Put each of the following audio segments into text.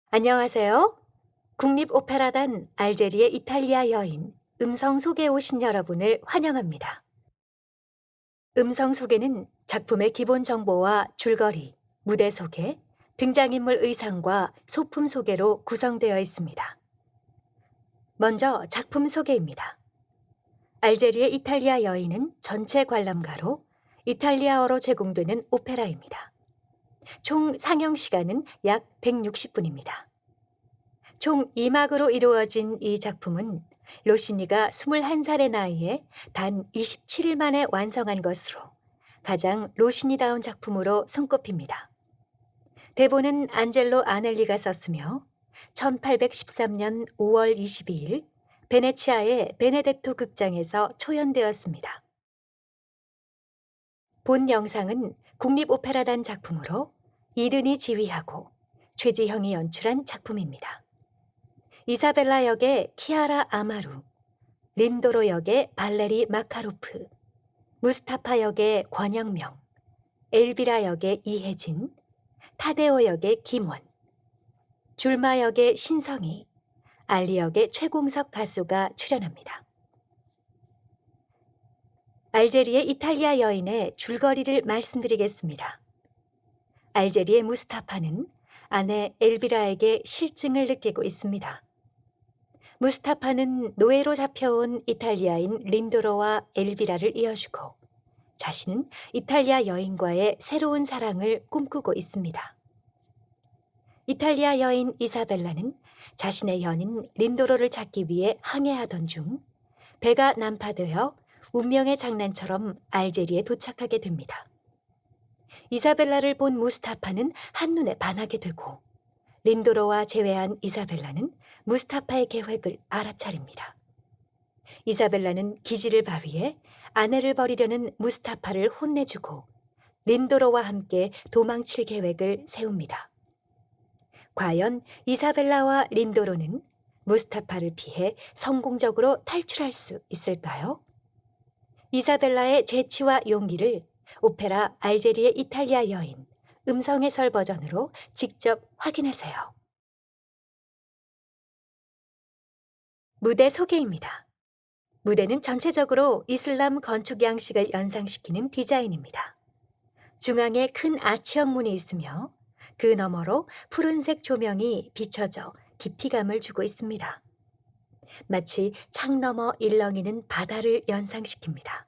안녕하세요. 국립오페라단 알제리의 이탈리아 여인 음성 소개에 오신 여러분을 환영합니다. 음성 소개는 작품의 기본 정보와 줄거리, 무대 소개, 등장인물 의상과 소품 소개로 구성되어 있습니다. 먼저 작품 소개입니다. 알제리의 이탈리아 여인은 전체 관람가로 이탈리아어로 제공되는 오페라입니다. 총 상영 시간은 약 160분입니다. 총 2막으로 이루어진 이 작품은 로시니가 21살의 나이에 단 27일 만에 완성한 것으로 가장 로시니다운 작품으로 손꼽힙니다. 대본은 안젤로 아넬리가 썼으며 1813년 5월 22일 베네치아의 베네데토 극장에서 초연되었습니다. 본 영상은 국립오페라단 작품으로 이든이 지휘하고 최지형이 연출한 작품입니다. 이사벨라 역의 키아라 아마루, 린도로 역의 발레리 마카로프, 무스타파 역의 권영명, 엘비라 역의 이혜진, 타데오 역의 김원, 줄마 역의 신성희, 알리 역의 최공석 가수가 출연합니다. 알제리의 이탈리아 여인의 줄거리를 말씀드리겠습니다. 알제리의 무스타파는 아내 엘비라에게 실증을 느끼고 있습니다. 무스타파는 노예로 잡혀온 이탈리아인 린도로와 엘비라를 이어주고 자신은 이탈리아 여인과의 새로운 사랑을 꿈꾸고 있습니다. 이탈리아 여인 이사벨라는 자신의 연인 린도로를 찾기 위해 항해하던 중 배가 난파되어 운명의 장난처럼 알제리에 도착하게 됩니다. 이사벨라를 본 무스타파는 한눈에 반하게 되고 린도로와 재회한 이사벨라는 무스타파의 계획을 알아차립니다. 이사벨라는 기지를 발휘해 아내를 버리려는 무스타파를 혼내주고 린도로와 함께 도망칠 계획을 세웁니다. 과연 이사벨라와 린도로는 무스타파를 피해 성공적으로 탈출할 수 있을까요? 이사벨라의 재치와 용기를 오페라 알제리의 이탈리아 여인 음성 해설 버전으로 직접 확인하세요. 무대 소개입니다. 무대는 전체적으로 이슬람 건축 양식을 연상시키는 디자인입니다. 중앙에 큰 아치형 문이 있으며 그 너머로 푸른색 조명이 비춰져 깊이감을 주고 있습니다. 마치 창 너머 일렁이는 바다를 연상시킵니다.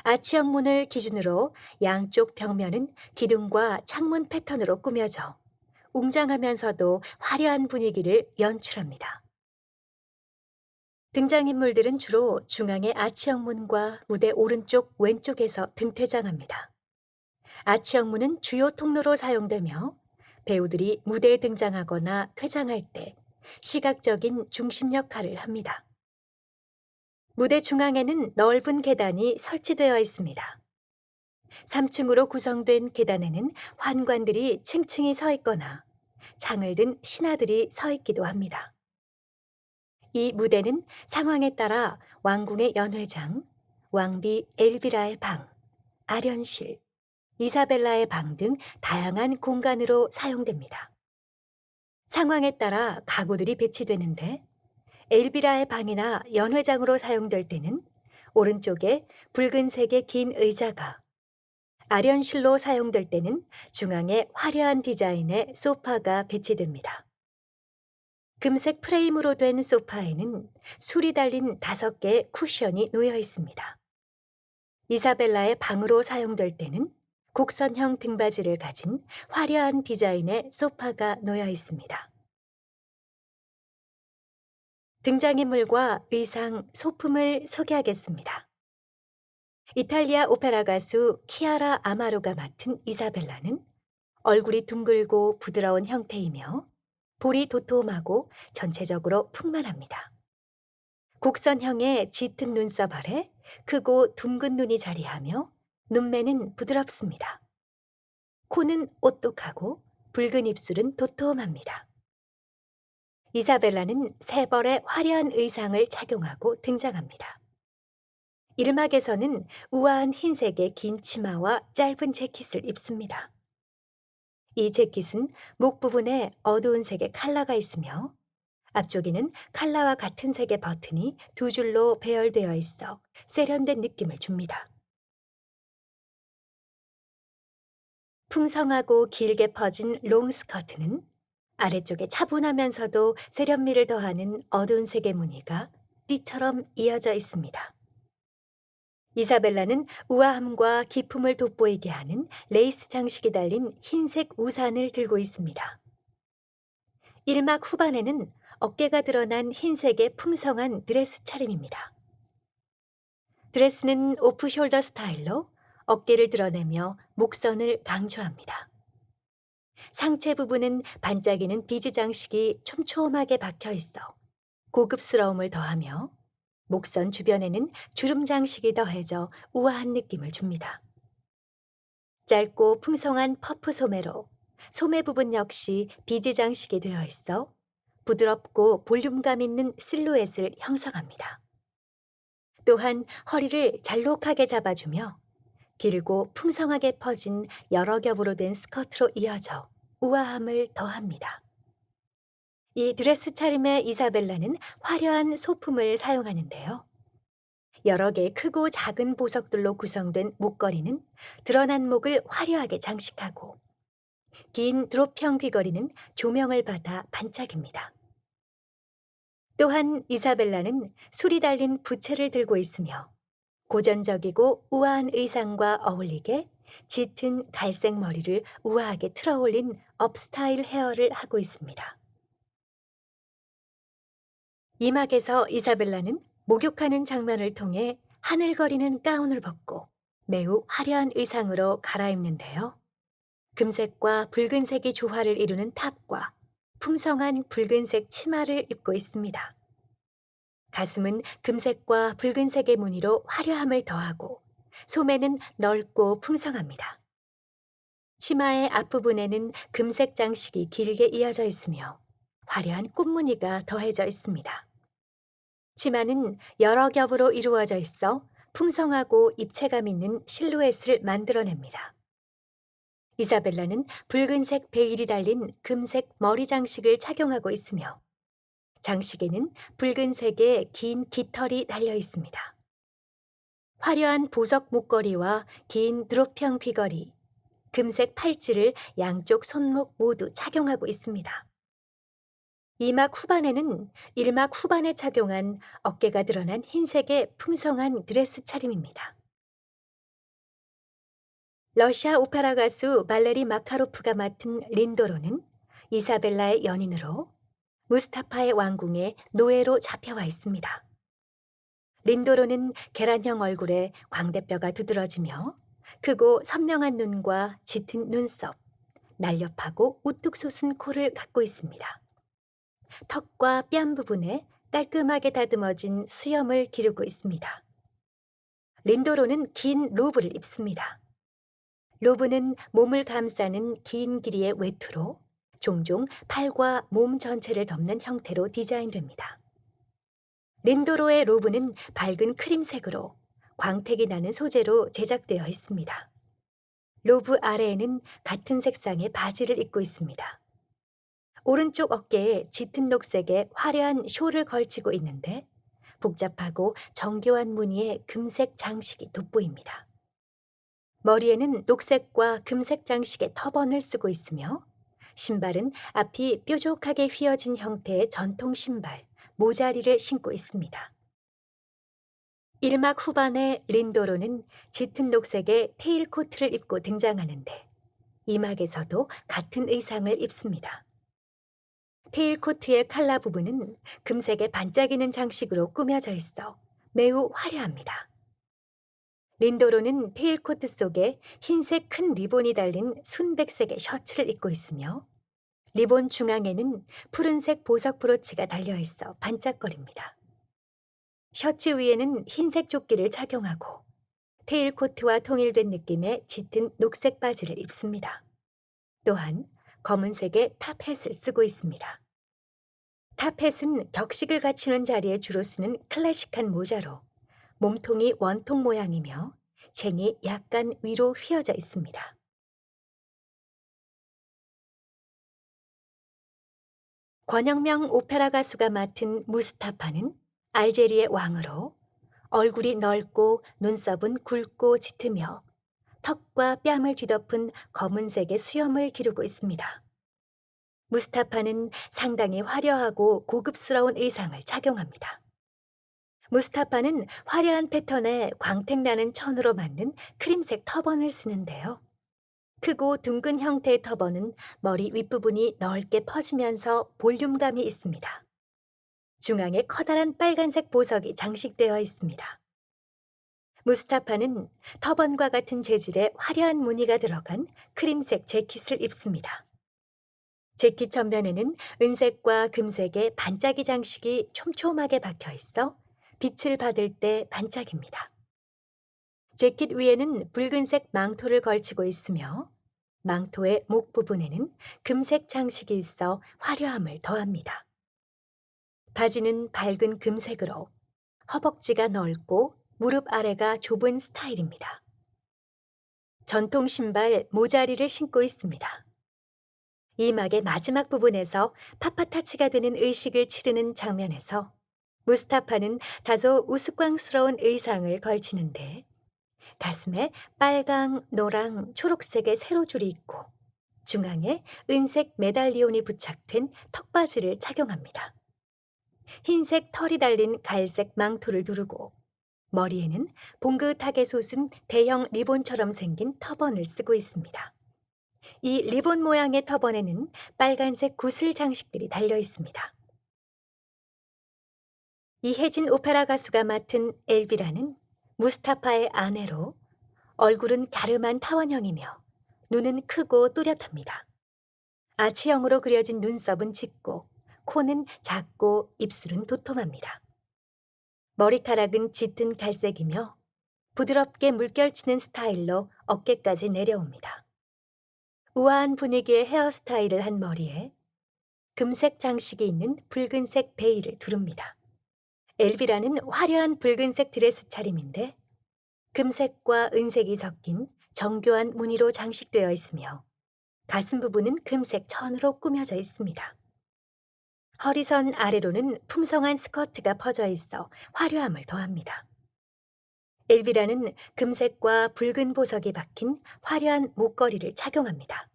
아치형 문을 기준으로 양쪽 벽면은 기둥과 창문 패턴으로 꾸며져 웅장하면서도 화려한 분위기를 연출합니다. 등장인물들은 주로 중앙의 아치형 문과 무대 오른쪽 왼쪽에서 등퇴장합니다. 아치형 문은 주요 통로로 사용되며 배우들이 무대에 등장하거나 퇴장할 때 시각적인 중심 역할을 합니다. 무대 중앙에는 넓은 계단이 설치되어 있습니다. 3층으로 구성된 계단에는 환관들이 층층이 서 있거나 창을 든 신하들이 서 있기도 합니다. 이 무대는 상황에 따라 왕궁의 연회장, 왕비 엘비라의 방, 아련실, 이사벨라의 방 등 다양한 공간으로 사용됩니다. 상황에 따라 가구들이 배치되는데 엘비라의 방이나 연회장으로 사용될 때는 오른쪽에 붉은색의 긴 의자가, 아련실로 사용될 때는 중앙에 화려한 디자인의 소파가 배치됩니다. 금색 프레임으로 된 소파에는 술이 달린 5개의 쿠션이 놓여 있습니다. 이사벨라의 방으로 사용될 때는 곡선형 등받이를 가진 화려한 디자인의 소파가 놓여 있습니다. 등장인물과 의상, 소품을 소개하겠습니다. 이탈리아 오페라 가수 키아라 아마로가 맡은 이사벨라는 얼굴이 둥글고 부드러운 형태이며 볼이 도톰하고 전체적으로 풍만합니다. 곡선형의 짙은 눈썹 아래 크고 둥근 눈이 자리하며 눈매는 부드럽습니다. 코는 오똑하고 붉은 입술은 도톰합니다. 이사벨라는 세 벌의 화려한 의상을 착용하고 등장합니다. 1막에서는 우아한 흰색의 긴 치마와 짧은 재킷을 입습니다. 이 재킷은 목 부분에 어두운 색의 칼라가 있으며 앞쪽에는 칼라와 같은 색의 버튼이 두 줄로 배열되어 있어 세련된 느낌을 줍니다. 풍성하고 길게 퍼진 롱 스커트는 아래쪽에 차분하면서도 세련미를 더하는 어두운 색의 무늬가 띠처럼 이어져 있습니다. 이사벨라는 우아함과 기품을 돋보이게 하는 레이스 장식이 달린 흰색 우산을 들고 있습니다. 1막 후반에는 어깨가 드러난 흰색의 풍성한 드레스 차림입니다. 드레스는 오프숄더 스타일로 어깨를 드러내며 목선을 강조합니다. 상체 부분은 반짝이는 비즈 장식이 촘촘하게 박혀 있어 고급스러움을 더하며 목선 주변에는 주름 장식이 더해져 우아한 느낌을 줍니다. 짧고 풍성한 퍼프 소매로 소매 부분 역시 비즈 장식이 되어 있어 부드럽고 볼륨감 있는 실루엣을 형성합니다. 또한 허리를 잘록하게 잡아주며 길고 풍성하게 퍼진 여러 겹으로 된 스커트로 이어져 우아함을 더합니다. 이 드레스 차림의 이사벨라는 화려한 소품을 사용하는데요. 여러 개의 크고 작은 보석들로 구성된 목걸이는 드러난 목을 화려하게 장식하고 긴 드롭형 귀걸이는 조명을 받아 반짝입니다. 또한 이사벨라는 술이 달린 부채를 들고 있으며 고전적이고 우아한 의상과 어울리게 짙은 갈색 머리를 우아하게 틀어올린 업스타일 헤어를 하고 있습니다. 이막에서 이사벨라는 목욕하는 장면을 통해 하늘거리는 가운을 벗고 매우 화려한 의상으로 갈아입는데요. 금색과 붉은색이 조화를 이루는 탑과 풍성한 붉은색 치마를 입고 있습니다. 가슴은 금색과 붉은색의 무늬로 화려함을 더하고 소매는 넓고 풍성합니다. 치마의 앞부분에는 금색 장식이 길게 이어져 있으며 화려한 꽃무늬가 더해져 있습니다. 치마는 여러 겹으로 이루어져 있어 풍성하고 입체감 있는 실루엣을 만들어냅니다. 이사벨라는 붉은색 베일이 달린 금색 머리 장식을 착용하고 있으며 장식에는 붉은색의 긴 깃털이 달려 있습니다. 화려한 보석 목걸이와 긴 드롭형 귀걸이, 금색 팔찌를 양쪽 손목 모두 착용하고 있습니다. 2막 후반에는 1막 후반에 착용한 어깨가 드러난 흰색의 풍성한 드레스 차림입니다. 러시아 오페라 가수 발레리 마카로프가 맡은 린도로는 이사벨라의 연인으로 무스타파의 왕궁에 노예로 잡혀와 있습니다. 린도로는 계란형 얼굴에 광대뼈가 두드러지며 크고 선명한 눈과 짙은 눈썹, 날렵하고 우뚝 솟은 코를 갖고 있습니다. 턱과 뺨 부분에 깔끔하게 다듬어진 수염을 기르고 있습니다. 린도로는 긴 로브를 입습니다. 로브는 몸을 감싸는 긴 길이의 외투로 종종 팔과 몸 전체를 덮는 형태로 디자인됩니다. 린도로의 로브는 밝은 크림색으로 광택이 나는 소재로 제작되어 있습니다. 로브 아래에는 같은 색상의 바지를 입고 있습니다. 오른쪽 어깨에 짙은 녹색의 화려한 숄을 걸치고 있는데 복잡하고 정교한 무늬의 금색 장식이 돋보입니다. 머리에는 녹색과 금색 장식의 터번을 쓰고 있으며 신발은 앞이 뾰족하게 휘어진 형태의 전통 신발, 모자리를 신고 있습니다. 1막 후반에 린도로는 짙은 녹색의 테일 코트를 입고 등장하는데 2막에서도 같은 의상을 입습니다. 테일 코트의 칼라 부분은 금색의 반짝이는 장식으로 꾸며져 있어 매우 화려합니다. 린도로는 테일 코트 속에 흰색 큰 리본이 달린 순백색의 셔츠를 입고 있으며 리본 중앙에는 푸른색 보석 브로치가 달려 있어 반짝거립니다. 셔츠 위에는 흰색 조끼를 착용하고 테일 코트와 통일된 느낌의 짙은 녹색 바지를 입습니다. 또한 검은색의 탑햇을 쓰고 있습니다. 탑햇은 격식을 갖추는 자리에 주로 쓰는 클래식한 모자로 몸통이 원통 모양이며 쟁이 약간 위로 휘어져 있습니다. 권영명 오페라 가수가 맡은 무스타파는 알제리의 왕으로 얼굴이 넓고 눈썹은 굵고 짙으며 턱과 뺨을 뒤덮은 검은색의 수염을 기르고 있습니다. 무스타파는 상당히 화려하고 고급스러운 의상을 착용합니다. 무스타파는 화려한 패턴의 광택나는 천으로 만든 크림색 터번을 쓰는데요. 크고 둥근 형태의 터번은 머리 윗부분이 넓게 퍼지면서 볼륨감이 있습니다. 중앙에 커다란 빨간색 보석이 장식되어 있습니다. 무스타파는 터번과 같은 재질의 화려한 무늬가 들어간 크림색 재킷을 입습니다. 재킷 전면에는 은색과 금색의 반짝이 장식이 촘촘하게 박혀 있어 빛을 받을 때 반짝입니다. 재킷 위에는 붉은색 망토를 걸치고 있으며 망토의 목 부분에는 금색 장식이 있어 화려함을 더합니다. 바지는 밝은 금색으로 허벅지가 넓고 무릎 아래가 좁은 스타일입니다. 전통 신발 모자리를 신고 있습니다. 이막의 마지막 부분에서 파파타치가 되는 의식을 치르는 장면에서 무스타파는 다소 우스꽝스러운 의상을 걸치는데 가슴에 빨강, 노랑, 초록색의 세로줄이 있고 중앙에 은색 메달리온이 부착된 턱바지를 착용합니다. 흰색 털이 달린 갈색 망토를 두르고 머리에는 봉긋하게 솟은 대형 리본처럼 생긴 터번을 쓰고 있습니다. 이 리본 모양의 터번에는 빨간색 구슬 장식들이 달려 있습니다. 이혜진 오페라 가수가 맡은 엘비라는 무스타파의 아내로 얼굴은 갸름한 타원형이며 눈은 크고 또렷합니다. 아치형으로 그려진 눈썹은 짙고 코는 작고 입술은 도톰합니다. 머리카락은 짙은 갈색이며 부드럽게 물결치는 스타일로 어깨까지 내려옵니다. 우아한 분위기의 헤어스타일을 한 머리에 금색 장식이 있는 붉은색 베일을 두릅니다. 엘비라는 화려한 붉은색 드레스 차림인데 금색과 은색이 섞인 정교한 무늬로 장식되어 있으며 가슴 부분은 금색 천으로 꾸며져 있습니다. 허리선 아래로는 풍성한 스커트가 퍼져 있어 화려함을 더합니다. 엘비라는 금색과 붉은 보석이 박힌 화려한 목걸이를 착용합니다.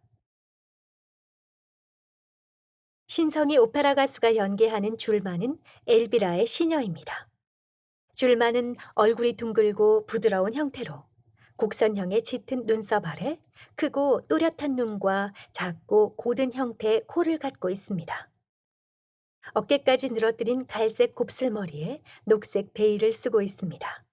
신성이 오페라 가수가 연기하는 줄마는 엘비라의 시녀입니다. 줄마는 얼굴이 둥글고 부드러운 형태로 곡선형의 짙은 눈썹 아래 크고 또렷한 눈과 작고 고든 형태의 코를 갖고 있습니다. 어깨까지 늘어뜨린 갈색 곱슬머리에 녹색 베일을 쓰고 있습니다.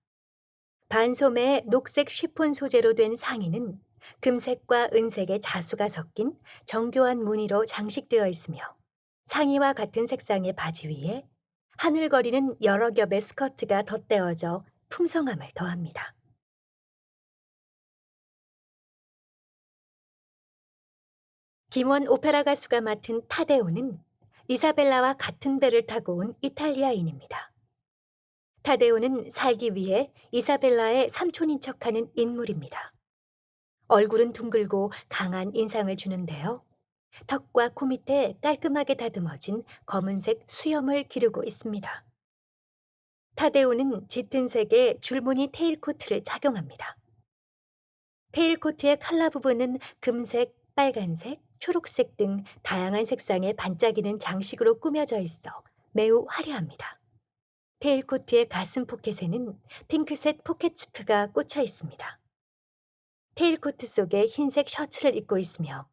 반소매의 녹색 쉬폰 소재로 된 상의는 금색과 은색의 자수가 섞인 정교한 무늬로 장식되어 있으며 상의와 같은 색상의 바지 위에 하늘거리는 여러 겹의 스커트가 덧대어져 풍성함을 더합니다. 김원 오페라 가수가 맡은 타데오는 이사벨라와 같은 배를 타고 온 이탈리아인입니다. 타데오는 살기 위해 이사벨라의 삼촌인 척하는 인물입니다. 얼굴은 둥글고 강한 인상을 주는데요. 턱과 코 밑에 깔끔하게 다듬어진 검은색 수염을 기르고 있습니다. 타데오는 짙은 색의 줄무늬 테일코트를 착용합니다. 테일코트의 칼라 부분은 금색, 빨간색, 초록색 등 다양한 색상의 반짝이는 장식으로 꾸며져 있어 매우 화려합니다. 테일코트의 가슴 포켓에는 핑크색 포켓치프가 꽂혀 있습니다. 테일코트 속에 흰색 셔츠를 입고 있으며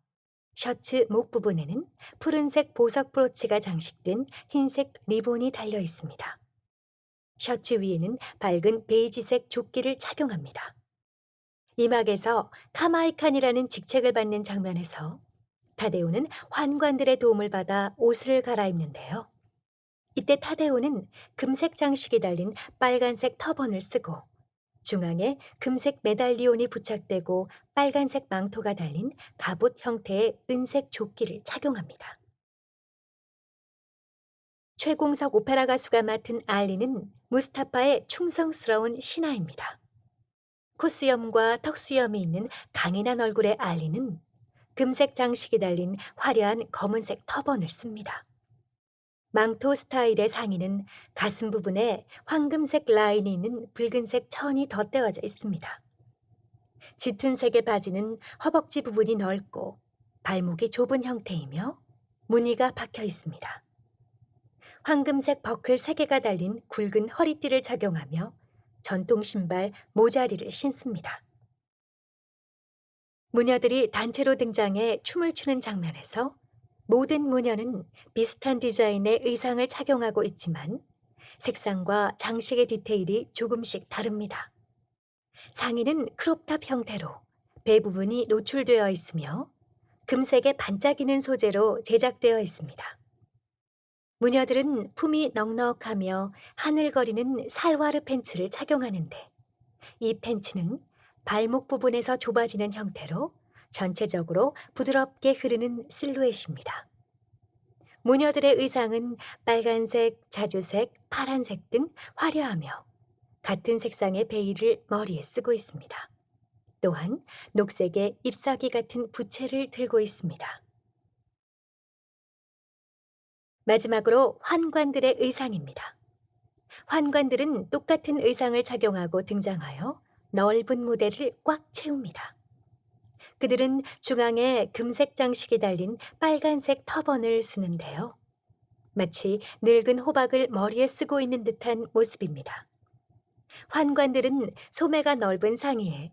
셔츠 목 부분에는 푸른색 보석 브로치가 장식된 흰색 리본이 달려 있습니다. 셔츠 위에는 밝은 베이지색 조끼를 착용합니다. 이막에서 카마이칸이라는 직책을 받는 장면에서 타데오는 환관들의 도움을 받아 옷을 갈아입는데요. 이때 타데오는 금색 장식이 달린 빨간색 터번을 쓰고 중앙에 금색 메달리온이 부착되고 빨간색 망토가 달린 갑옷 형태의 은색 조끼를 착용합니다. 최공석 오페라 가수가 맡은 알리는 무스타파의 충성스러운 신하입니다. 콧수염과 턱수염이 있는 강인한 얼굴의 알리는 금색 장식이 달린 화려한 검은색 터번을 씁니다. 망토 스타일의 상의는 가슴 부분에 황금색 라인이 있는 붉은색 천이 덧대어져 있습니다. 짙은 색의 바지는 허벅지 부분이 넓고 발목이 좁은 형태이며 무늬가 박혀 있습니다. 황금색 버클 3개가 달린 굵은 허리띠를 착용하며 전통 신발 모자리를 신습니다. 무녀들이 단체로 등장해 춤을 추는 장면에서 모든 무녀는 비슷한 디자인의 의상을 착용하고 있지만 색상과 장식의 디테일이 조금씩 다릅니다. 상의는 크롭탑 형태로 배 부분이 노출되어 있으며 금색의 반짝이는 소재로 제작되어 있습니다. 무녀들은 품이 넉넉하며 하늘거리는 살와르 팬츠를 착용하는데 이 팬츠는 발목 부분에서 좁아지는 형태로 전체적으로 부드럽게 흐르는 실루엣입니다. 무녀들의 의상은 빨간색, 자주색, 파란색 등 화려하며 같은 색상의 베일을 머리에 쓰고 있습니다. 또한 녹색의 잎사귀 같은 부채를 들고 있습니다. 마지막으로 환관들의 의상입니다. 환관들은 똑같은 의상을 착용하고 등장하여 넓은 무대를 꽉 채웁니다. 그들은 중앙에 금색 장식이 달린 빨간색 터번을 쓰는데요. 마치 늙은 호박을 머리에 쓰고 있는 듯한 모습입니다. 환관들은 소매가 넓은 상의에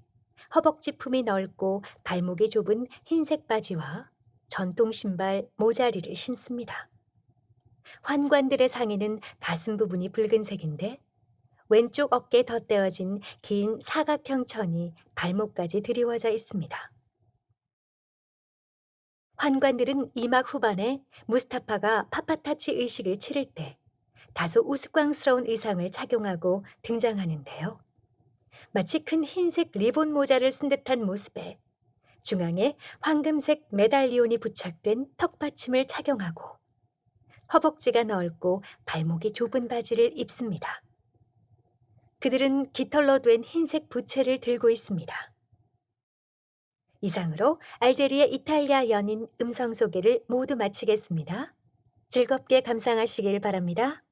허벅지 품이 넓고 발목이 좁은 흰색 바지와 전통 신발 모자리를 신습니다. 환관들의 상의는 가슴 부분이 붉은색인데 왼쪽 어깨에 덧대어진 긴 사각형 천이 발목까지 드리워져 있습니다. 환관들은 이막 후반에 무스타파가 파파타치 의식을 치를 때 다소 우스꽝스러운 의상을 착용하고 등장하는데요. 마치 큰 흰색 리본 모자를 쓴 듯한 모습에 중앙에 황금색 메달리온이 부착된 턱받침을 착용하고 허벅지가 넓고 발목이 좁은 바지를 입습니다. 그들은 깃털로 된 흰색 부채를 들고 있습니다. 이상으로 알제리의 이탈리아 연인 음성 소개를 모두 마치겠습니다. 즐겁게 감상하시길 바랍니다.